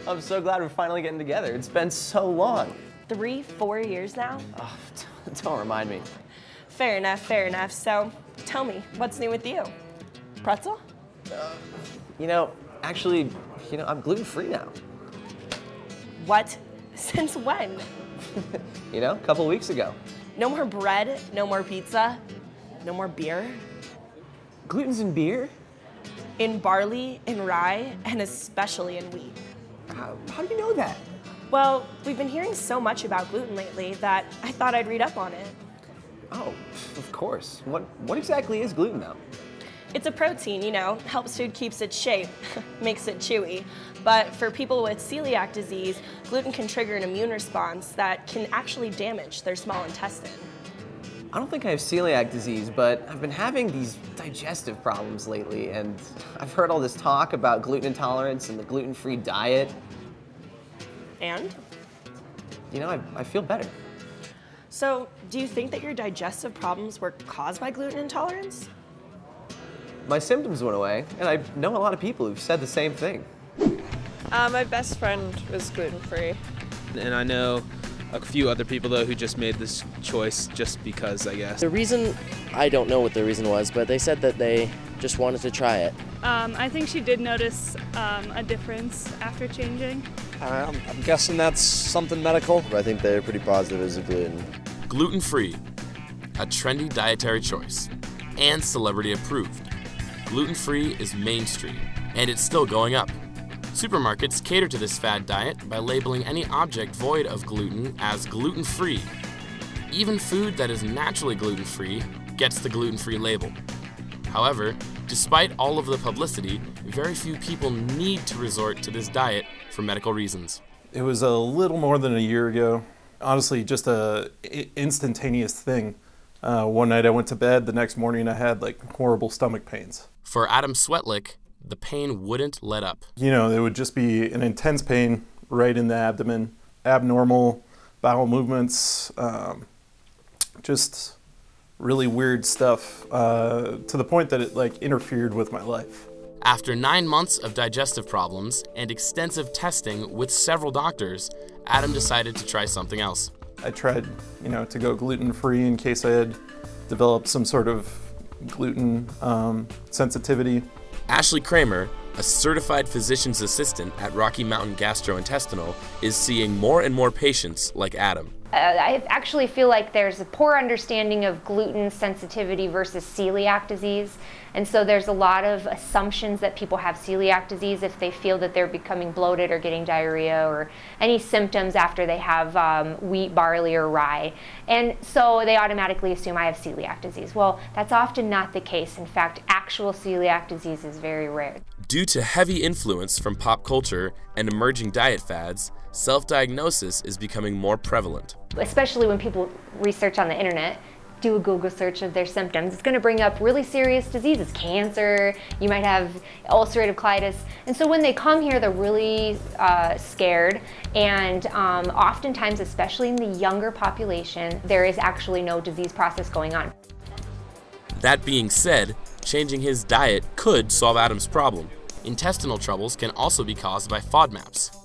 I'm so glad we're finally getting together. It's been so long. 3-4 years now? Oh, don't remind me. Fair enough, fair enough. So, tell me, what's new with you? Pretzel? Actually, I'm gluten-free now. What? Since when? A couple weeks ago. No more bread, no more pizza, no more beer? Gluten's in beer? In barley, in rye, and especially in wheat. How do you know that? Well, we've been hearing so much about gluten lately that I thought I'd read up on it. Oh, of course. What exactly is gluten, though? It's a protein, helps food keeps its shape, makes it chewy. But for people with celiac disease, gluten can trigger an immune response that can actually damage their small intestine. I don't think I have celiac disease, but I've been having these digestive problems lately, and I've heard all this talk about gluten intolerance and the gluten-free diet. And? I feel better. So, do you think that your digestive problems were caused by gluten intolerance? My symptoms went away, and I know a lot of people who've said the same thing. My best friend was gluten-free. And I know a few other people, though, who just made this choice just because, I guess. The reason, I don't know what the reason was, but they said that they just wanted to try it. I think she did notice a difference after changing. I'm guessing that's something medical. I think they're pretty positive as a gluten. Gluten-free, a trendy dietary choice, and celebrity approved. Gluten-free is mainstream, and it's still going up. Supermarkets cater to this fad diet by labeling any object void of gluten as gluten-free. Even food that is naturally gluten-free gets the gluten-free label. However, despite all of the publicity, very few people need to resort to this diet for medical reasons. It was a little more than a year ago. Honestly, just a instantaneous thing. One night I went to bed, the next morning I had horrible stomach pains. For Adam Swetlick, the pain wouldn't let up. It would just be an intense pain right in the abdomen, abnormal bowel movements, just really weird stuff, to the point that it interfered with my life. After 9 months of digestive problems and extensive testing with several doctors, Adam decided to try something else. I tried, to go gluten-free in case I had developed some sort of gluten sensitivity. Ashley Kramer, a certified physician's assistant at Rocky Mountain Gastrointestinal, is seeing more and more patients like Adam. I actually feel like there's a poor understanding of gluten sensitivity versus celiac disease. And so there's a lot of assumptions that people have celiac disease if they feel that they're becoming bloated or getting diarrhea or any symptoms after they have wheat, barley, or rye. And so they automatically assume I have celiac disease. Well, that's often not the case. In fact, actual celiac disease is very rare. Due to heavy influence from pop culture and emerging diet fads, self-diagnosis is becoming more prevalent. Especially when people research on the internet, do a Google search of their symptoms, it's going to bring up really serious diseases, cancer, you might have ulcerative colitis. And so when they come here, they're really scared. And oftentimes, especially in the younger population, there is actually no disease process going on. That being said, changing his diet could solve Adam's problem. Intestinal troubles can also be caused by FODMAPs.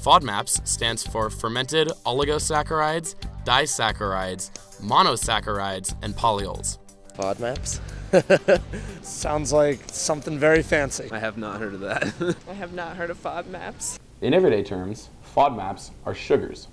FODMAPs stands for fermented oligosaccharides, disaccharides, monosaccharides, and polyols. FODMAPs? Sounds like something very fancy. I have not heard of that. I have not heard of FODMAPs. In everyday terms, FODMAPs are sugars.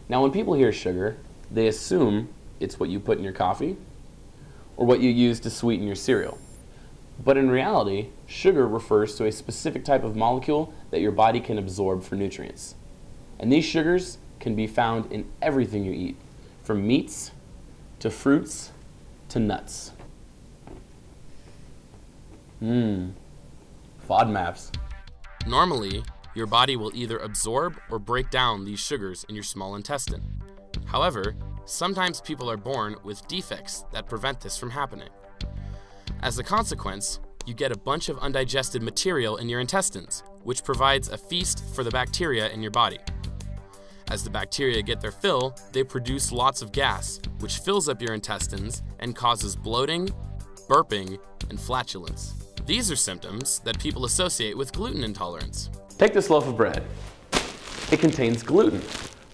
Now when people hear sugar, they assume it's what you put in your coffee or what you use to sweeten your cereal. But in reality, sugar refers to a specific type of molecule that your body can absorb for nutrients. And these sugars can be found in everything you eat, from meats to fruits to nuts. FODMAPs. Normally, your body will either absorb or break down these sugars in your small intestine. However, sometimes people are born with defects that prevent this from happening. As a consequence, you get a bunch of undigested material in your intestines, which provides a feast for the bacteria in your body. As the bacteria get their fill, they produce lots of gas, which fills up your intestines and causes bloating, burping, and flatulence. These are symptoms that people associate with gluten intolerance. Take this loaf of bread. it contains gluten.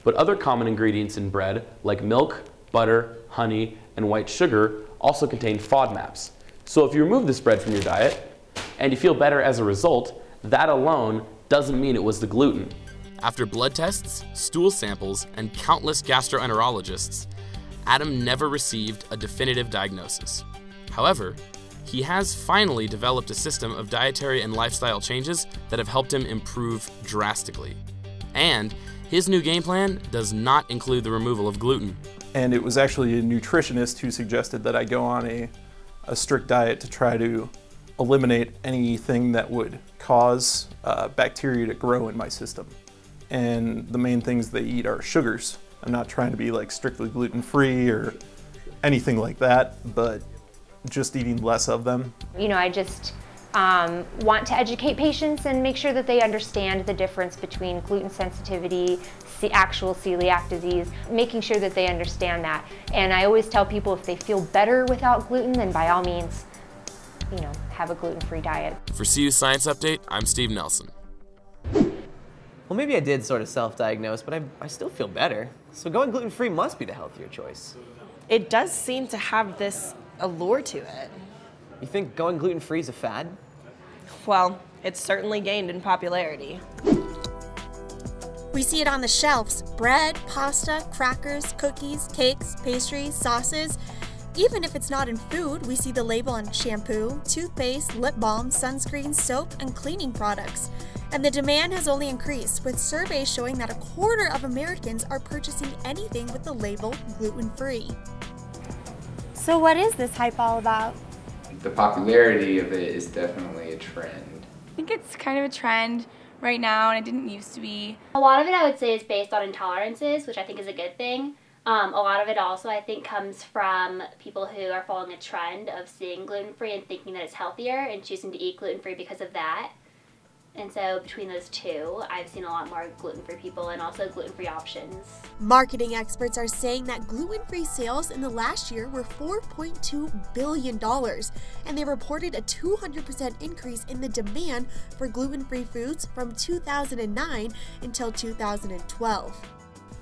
But other common ingredients in bread, like milk, butter, honey, and white sugar, also contain FODMAPs. So if you remove this bread from your diet, and you feel better as a result, that alone doesn't mean it was the gluten. After blood tests, stool samples, and countless gastroenterologists, Adam never received a definitive diagnosis. However, he has finally developed a system of dietary and lifestyle changes that have helped him improve drastically. And his new game plan does not include the removal of gluten. And it was actually a nutritionist who suggested that I go on a strict diet to try to eliminate anything that would cause bacteria to grow in my system. And the main things they eat are sugars. I'm not trying to be like strictly gluten-free or anything like that, but just eating less of them. You know, I just want to educate patients and make sure that they understand the difference between gluten sensitivity, actual celiac disease, making sure that they understand that. And I always tell people if they feel better without gluten, then by all means, you know, have a gluten-free diet. For CU Science Update, I'm Steve Nelson. Well, maybe I did sort of self-diagnose, but I still feel better. So going gluten-free must be the healthier choice. It does seem to have this allure to it. You think going gluten-free is a fad? Well, it's certainly gained in popularity. We see it on the shelves: bread, pasta, crackers, cookies, cakes, pastries, sauces. Even if it's not in food, we see the label on shampoo, toothpaste, lip balm, sunscreen, soap, and cleaning products. And the demand has only increased, with surveys showing that 1/4 of Americans are purchasing anything with the label gluten-free. So what is this hype all about? The popularity of it is definitely a trend. I think it's kind of a trend right now, and it didn't used to be. A lot of it, I would say, is based on intolerances, which I think is a good thing. A lot of it also, I think, comes from people who are following a trend of seeing gluten-free and thinking that it's healthier and choosing to eat gluten-free because of that. And so between those two, I've seen a lot more gluten-free people and also gluten-free options. Marketing experts are saying that gluten-free sales in the last year were $4.2 billion, and they reported a 200% increase in the demand for gluten-free foods from 2009 until 2012.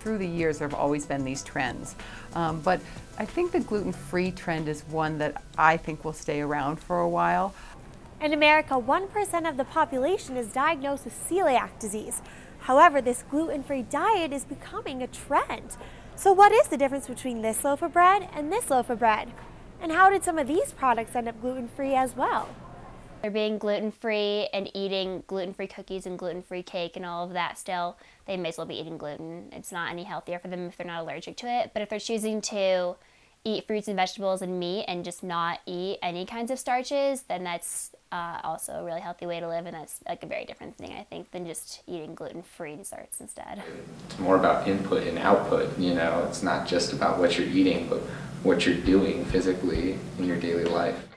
Through the years, there have always been these trends. But I think the gluten-free trend is one that I think will stay around for a while. In America, 1% of the population is diagnosed with celiac disease. However, this gluten-free diet is becoming a trend. So what is the difference between this loaf of bread and this loaf of bread? And how did some of these products end up gluten-free as well? They're being gluten-free and eating gluten-free cookies and gluten-free cake and all of that still. They may as well be eating gluten. It's not any healthier for them if they're not allergic to it. But if they're choosing to eat fruits and vegetables and meat and just not eat any kinds of starches, then that's also a really healthy way to live, and that's like a very different thing, I think, than just eating gluten-free desserts instead. It's more about input and output, you know. It's not just about what you're eating, but what you're doing physically in your daily life.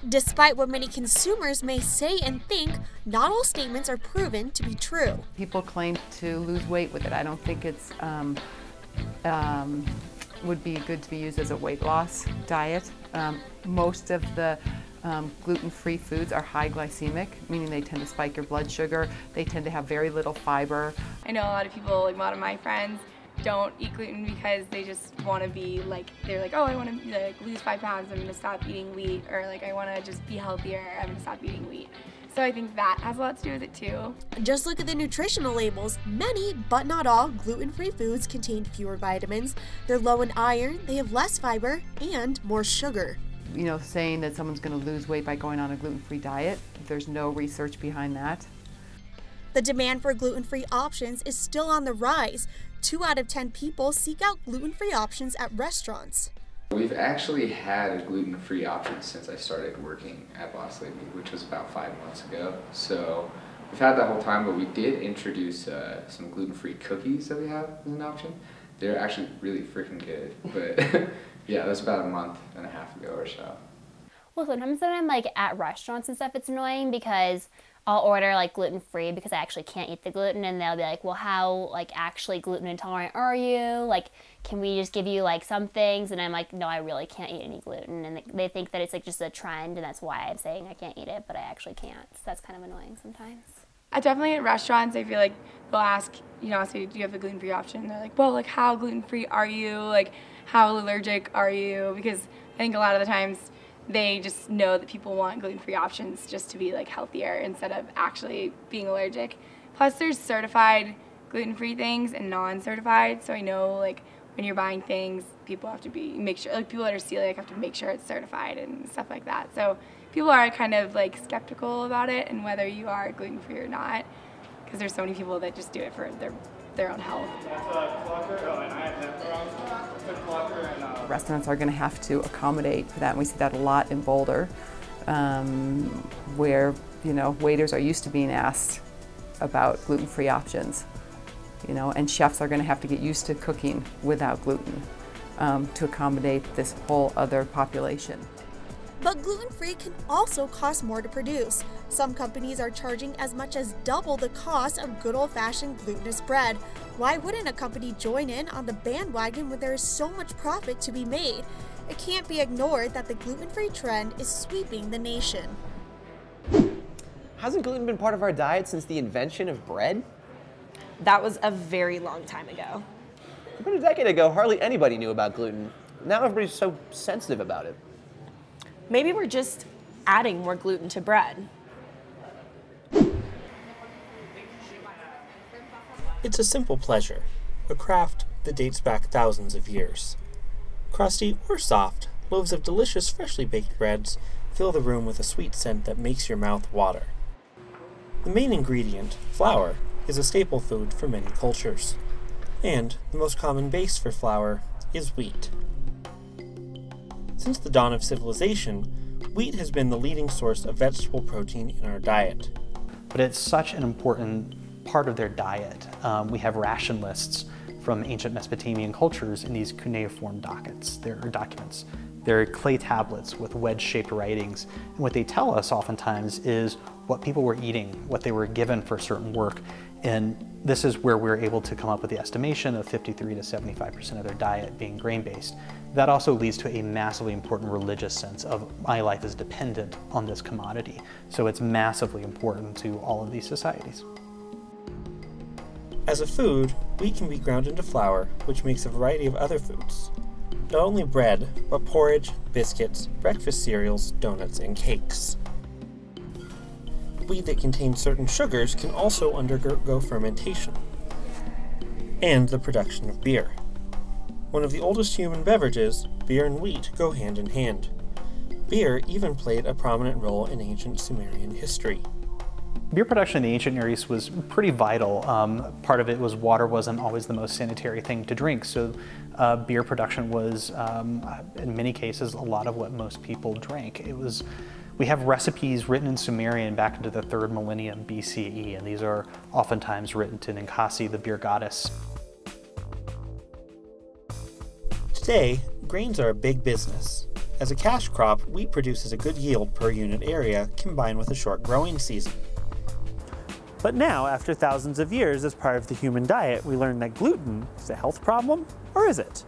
Despite what many consumers may say and think, not all statements are proven to be true. People claim to lose weight with it. I don't think it's would be good to be used as a weight loss diet. Most of the gluten-free foods are high glycemic, meaning they tend to spike your blood sugar. They tend to have very little fiber. I know a lot of people, like a lot of my friends, don't eat gluten because they just want to be like, they're like, oh, I want to like lose 5 pounds, I'm going to stop eating wheat, or like I want to just be healthier, I'm going to stop eating wheat. So I think that has a lot to do with it too. Just look at the nutritional labels. Many, but not all, gluten-free foods contain fewer vitamins. They're low in iron, they have less fiber, and more sugar. You know, saying that someone's going to lose weight by going on a gluten-free diet, there's no research behind that. The demand for gluten-free options is still on the rise. 2 out of 10 people seek out gluten-free options at restaurants. We've actually had a gluten-free option since I started working at Boss Lady, which was about 5 months ago. So we've had that whole time, but we did introduce some gluten-free cookies that we have as an option. They're actually really freaking good, but yeah, that was about a month and a half ago or so. Well, sometimes when I'm like at restaurants and stuff, it's annoying because I'll order like gluten-free because I actually can't eat the gluten, and they'll be like, well, how like actually gluten intolerant are you? Like, can we just give you like some things? And I'm like, no, I really can't eat any gluten. And they think that it's like just a trend, and that's why I'm saying I can't eat it, but I actually can't. So that's kind of annoying sometimes. Definitely at restaurants, I feel like they'll ask, you know, say, do you have a gluten-free option? And they're like, well, like, how gluten-free are you? Like, how allergic are you? Because I think a lot of the times they just know that people want gluten-free options just to be like healthier instead of actually being allergic. Plus, there's certified gluten-free things and non-certified, so I know like when you're buying things, people have to make sure, like people that are celiac have to make sure it's certified and stuff like that. So people are kind of like skeptical about it and whether you are gluten-free or not, because there's so many people that just do it for their own health. Restaurants are going to have to accommodate for that, and we see that a lot in Boulder, where, you know, waiters are used to being asked about gluten-free options, you know, and chefs are going to have to get used to cooking without gluten to accommodate this whole other population. But gluten-free can also cost more to produce. Some companies are charging as much as double the cost of good old-fashioned glutinous bread. Why wouldn't a company join in on the bandwagon when there is so much profit to be made? It can't be ignored that the gluten-free trend is sweeping the nation. Hasn't gluten been part of our diet since the invention of bread? That was a very long time ago. About a decade ago, hardly anybody knew about gluten. Now everybody's so sensitive about it. Maybe we're just adding more gluten to bread. It's a simple pleasure, a craft that dates back thousands of years. Crusty or soft, loaves of delicious freshly baked breads fill the room with a sweet scent that makes your mouth water. The main ingredient, flour, is a staple food for many cultures, and the most common base for flour is wheat. Since the dawn of civilization, wheat has been the leading source of vegetable protein in our diet. But it's such an important part of their diet. We have ration lists from ancient Mesopotamian cultures in these cuneiform documents. They're clay tablets with wedge-shaped writings, and what they tell us oftentimes is what people were eating, what they were given for certain work, and this is where we're able to come up with the estimation of 53 to 75% of their diet being grain-based. That also leads to a massively important religious sense of my life is dependent on this commodity, so it's massively important to all of these societies. As a food, wheat can be ground into flour, which makes a variety of other foods. Not only bread, but porridge, biscuits, breakfast cereals, donuts, and cakes. Wheat that contains certain sugars can also undergo fermentation, and the production of beer. One of the oldest human beverages, beer and wheat go hand in hand. Beer even played a prominent role in ancient Sumerian history. Beer production in the ancient Near East was pretty vital. Part of it was water wasn't always the most sanitary thing to drink, so beer production was, in many cases, a lot of what most people drank. We have recipes written in Sumerian back into the 3rd millennium BCE, and these are oftentimes written to Ninkasi, the beer goddess. Today, grains are a big business. As a cash crop, wheat produces a good yield per unit area, combined with a short growing season. But now, after thousands of years as part of the human diet, we learned that gluten is a health problem, or is it?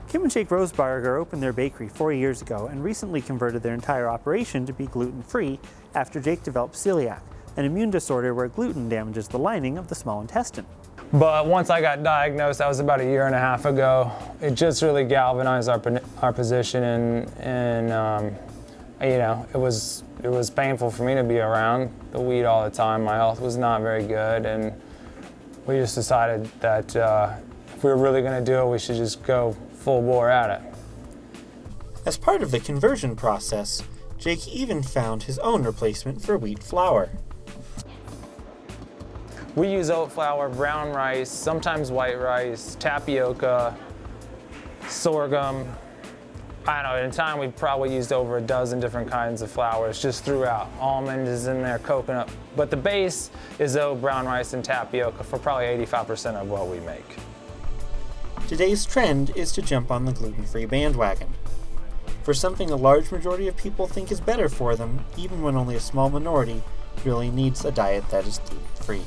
Kim and Jake Rosenbarger opened their bakery 4 years ago and recently converted their entire operation to be gluten-free after Jake developed celiac, an immune disorder where gluten damages the lining of the small intestine. But once I got diagnosed, that was about a year and a half ago, it just really galvanized our position, and you know, it was painful for me to be around the wheat all the time. My health was not very good, and we just decided that if we were really going to do it, we should just go full bore at it. As part of the conversion process, Jake even found his own replacement for wheat flour. We use oat flour, brown rice, sometimes white rice, tapioca, sorghum. I don't know, in time we've probably used over a dozen different kinds of flours just throughout. Almond is in there, coconut. But the base is oat, brown rice, and tapioca for probably 85% of what we make. Today's trend is to jump on the gluten-free bandwagon. For something a large majority of people think is better for them, even when only a small minority really needs a diet that is gluten-free.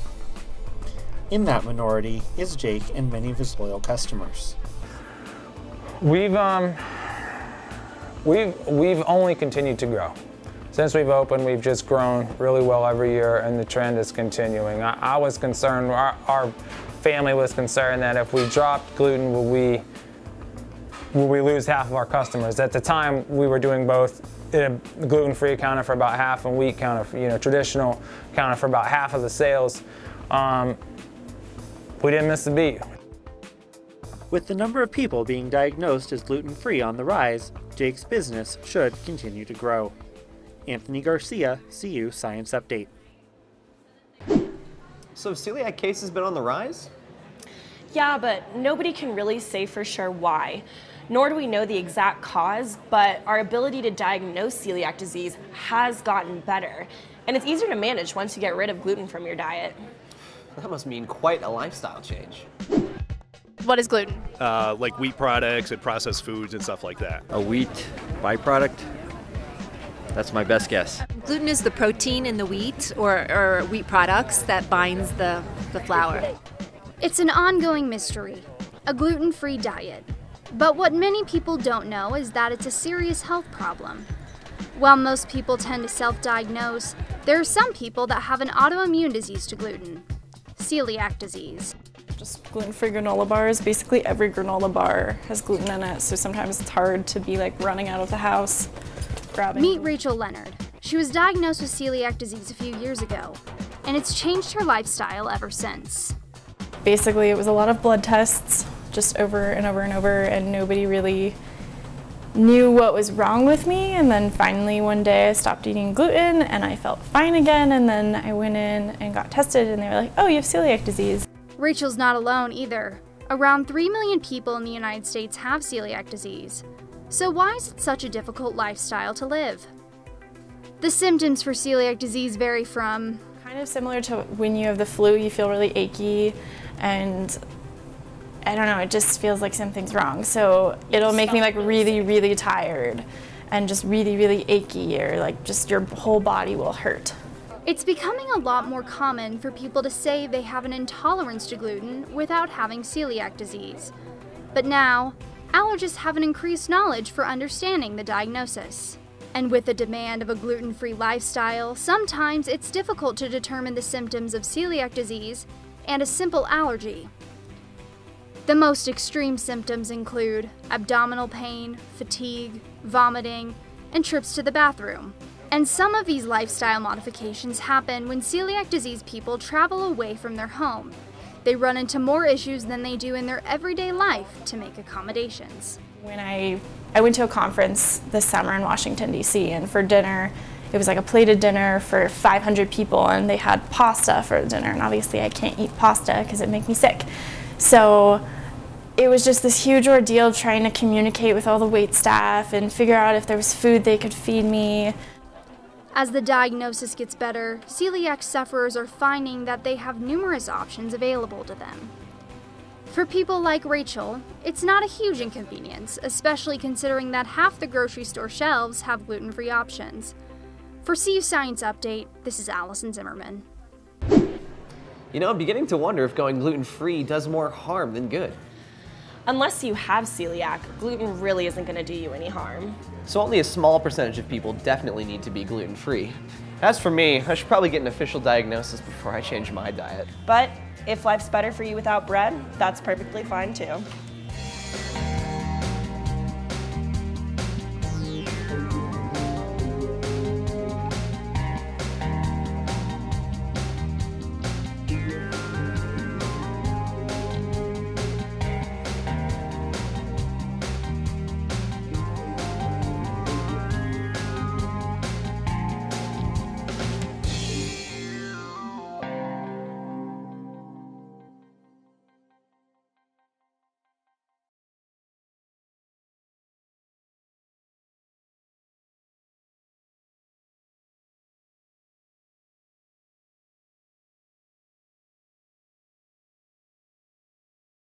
In that minority is Jake and many of his loyal customers. We've only continued to grow. Since we've opened, we've just grown really well every year, and the trend is continuing. I was concerned, our family was concerned that if we dropped gluten, will we lose half of our customers. At the time, we were doing both. Gluten-free accounted for about half, and wheat traditional accounted for about half of the sales. We didn't miss a beat. With the number of people being diagnosed as gluten-free on the rise, Jake's business should continue to grow. Anthony Garcia, CU Science Update. So have celiac cases been on the rise? Yeah, but nobody can really say for sure why. Nor do we know the exact cause, but our ability to diagnose celiac disease has gotten better. And it's easier to manage once you get rid of gluten from your diet. That must mean quite a lifestyle change. What is gluten? Like wheat products and processed foods and stuff like that. A wheat byproduct? That's my best guess. Gluten is the protein in the wheat or wheat products that binds the flour. It's an ongoing mystery, a gluten-free diet. But what many people don't know is that it's a serious health problem. While most people tend to self-diagnose, there are some people that have an autoimmune disease to gluten, celiac disease. Just gluten-free granola bars. Basically every granola bar has gluten in it, so sometimes it's hard to be like running out of the house, grabbing. Meet Rachel Leonard. She was diagnosed with celiac disease a few years ago, and it's changed her lifestyle ever since. Basically it was a lot of blood tests, just over and over and over, and nobody really knew what was wrong with me. And then finally one day I stopped eating gluten and I felt fine again, and then I went in and got tested and they were like, oh, you have celiac disease. Rachel's not alone either. Around 3 million people in the United States have celiac disease. So why is it such a difficult lifestyle to live? The symptoms for celiac disease vary from kind of similar to when you have the flu, you feel really achy, and I don't know, it just feels like something's wrong. So it'll make me like really, really tired and just really, really achy, or like just your whole body will hurt. It's becoming a lot more common for people to say they have an intolerance to gluten without having celiac disease. But now, allergists have an increased knowledge for understanding the diagnosis. And with the demand of a gluten-free lifestyle, sometimes it's difficult to determine the symptoms of celiac disease and a simple allergy. The most extreme symptoms include abdominal pain, fatigue, vomiting, and trips to the bathroom. And some of these lifestyle modifications happen when celiac disease people travel away from their home. They run into more issues than they do in their everyday life to make accommodations. When I went to a conference this summer in Washington, D.C., and for dinner, it was like a plated dinner for 500 people, and they had pasta for dinner, and obviously I can't eat pasta because it makes me sick. So it was just this huge ordeal trying to communicate with all the wait staff and figure out if there was food they could feed me. As the diagnosis gets better, celiac sufferers are finding that they have numerous options available to them. For people like Rachel, it's not a huge inconvenience, especially considering that half the grocery store shelves have gluten-free options. For CU Science Update, this is Allison Zimmerman. You know, I'm beginning to wonder if going gluten-free does more harm than good. Unless you have celiac, gluten really isn't going to do you any harm. So only a small percentage of people definitely need to be gluten-free. As for me, I should probably get an official diagnosis before I change my diet. But if life's better for you without bread, that's perfectly fine too.